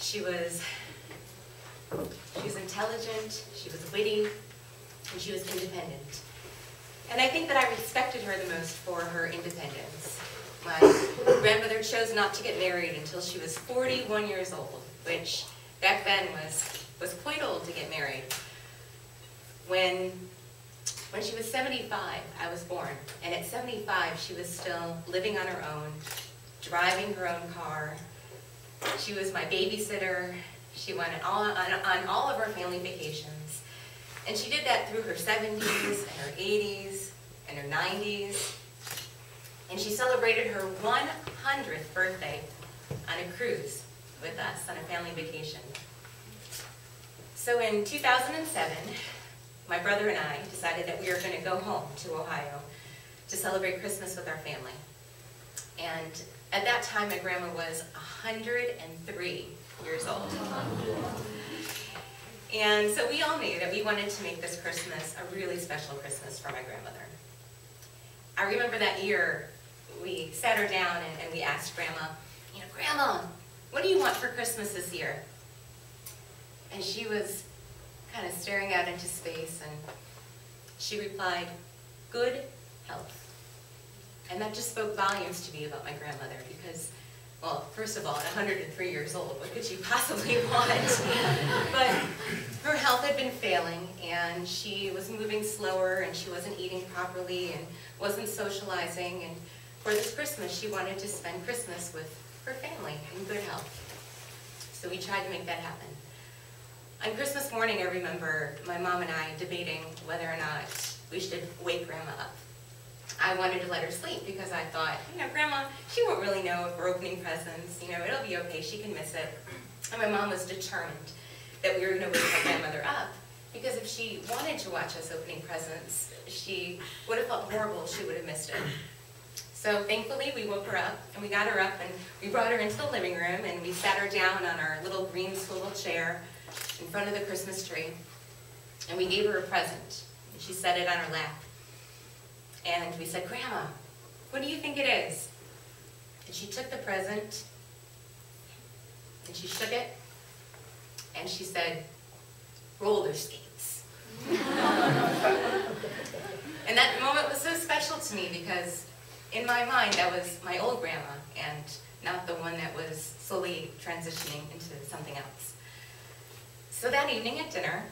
She was intelligent, she was witty, and she was independent. And I think that I respected her the most for her independence. My grandmother chose not to get married until she was 41 years old, which back then was quite old to get married. When she was 75, I was born, and at 75, she was still living on her own, driving her own car. She was my babysitter. She went on all of our family vacations. And she did that through her 70s and her 80s and her 90s. And she celebrated her 100th birthday on a cruise with us on a family vacation. So in 2007, my brother and I decided that we were going to go home to Ohio to celebrate Christmas with our family. And at that time, my grandma was 103 years old. And so we all knew that we wanted to make this Christmas a really special Christmas for my grandmother. I remember that year, we sat her down and we asked Grandma, Grandma, what do you want for Christmas this year? And she was kind of staring out into space, and she replied, good health. And that just spoke volumes to me about my grandmother because, well, first of all, at 103 years old, what could she possibly want? But her health had been failing, and she was moving slower, and she wasn't eating properly, and wasn't socializing, and for this Christmas, she wanted to spend Christmas with her family in good health. So we tried to make that happen. On Christmas morning, I remember my mom and I debating whether or not we should wake Grandma up. I wanted to let her sleep because I thought, Grandma, she won't really know if we're opening presents, it'll be okay, she can miss it. And my mom was determined that we were going to wake my grandmother up because if she wanted to watch us opening presents, she would have felt horrible if she would have missed it. So thankfully, we woke her up, and we got her up, and we brought her into the living room, and we sat her down on our little green swivel chair in front of the Christmas tree, and we gave her a present, and she set it on her lap. And we said, Grandma, what do you think it is? And she took the present, and she shook it, and she said, roller skates. And that moment was so special to me because in my mind, that was my old grandma and not the one that was slowly transitioning into something else. So that evening at dinner,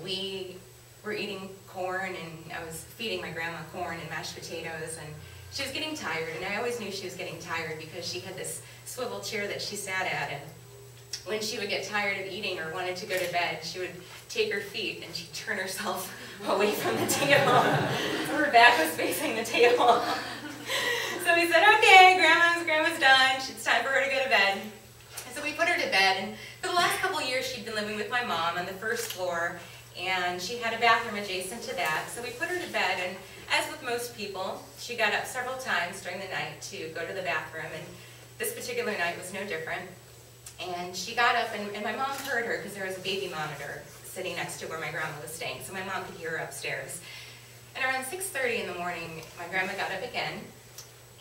we were eating corn, and I was feeding my grandma corn and mashed potatoes, and she was getting tired, and I always knew she was getting tired because she had this swivel chair that she sat at, and when she would get tired of eating or wanted to go to bed, she would take her feet and she'd turn herself away from the table. So her back was facing the table. So we said, okay, Grandma's done. It's time for her to go to bed. And so we put her to bed, and for the last couple years she'd been living with my mom on the first floor, and she had a bathroom adjacent to that. So we put her to bed, and as with most people, she got up several times during the night to go to the bathroom, and this particular night was no different. And she got up, and my mom heard her because there was a baby monitor sitting next to where my grandma was staying, so my mom could hear her upstairs. And around 6:30 in the morning, my grandma got up again,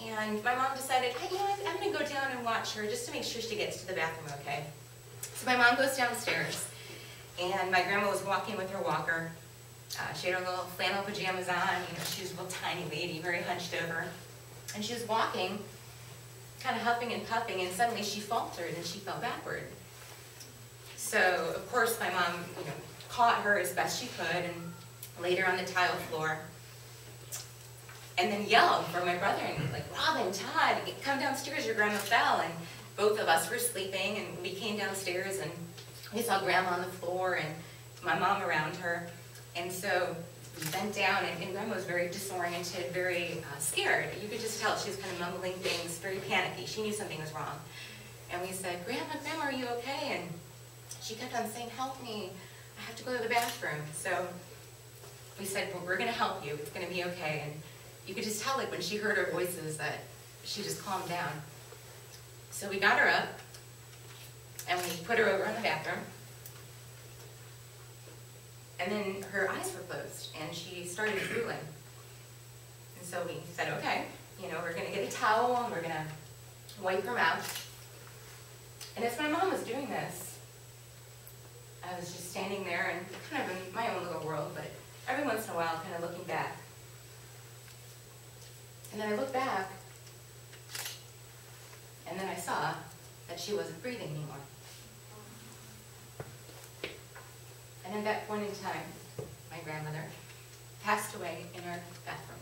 and my mom decided, hey, I'm going to go down and watch her just to make sure she gets to the bathroom okay. So my mom goes downstairs, and my grandma was walking with her walker. She had her little flannel pajamas on, she was a little tiny lady, very hunched over. And she was walking, kind of huffing and puffing, and suddenly she faltered and she fell backward. So, of course, my mom, caught her as best she could and laid her on the tile floor. And then yelled for my brother and me, like, Robyn, Todd, come downstairs, your grandma fell. And both of us were sleeping, and we came downstairs and we saw grandma on the floor and my mom around her. And so we bent down, and grandma was very disoriented, very scared. You could just tell she was kind of mumbling things, very panicky. She knew something was wrong. And we said, Grandma, are you okay? And she kept on saying, help me, I have to go to the bathroom. So we said, well, we're going to help you. It's going to be okay. And you could just tell, like, when she heard our voices that she just calmed down. So we got her up, and we put her over in the bathroom. And then her eyes were closed, and she started drooling. And so we said, okay, we're going to get a towel, and we're going to wipe her mouth. And as my mom was doing this, I was just standing there and kind of in my own little world, but every once in a while kind of looking back. And then I looked back, and then I saw that she wasn't breathing anymore. And at that point in time, my grandmother passed away in our bathroom.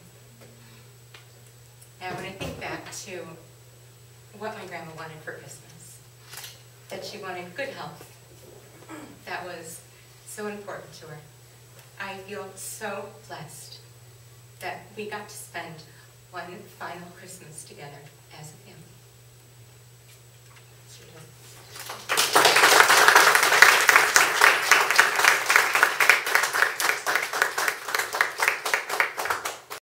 Now, when I think back to what my grandma wanted for Christmas, that she wanted good health, that was so important to her. I feel so blessed that we got to spend one final Christmas together as a family.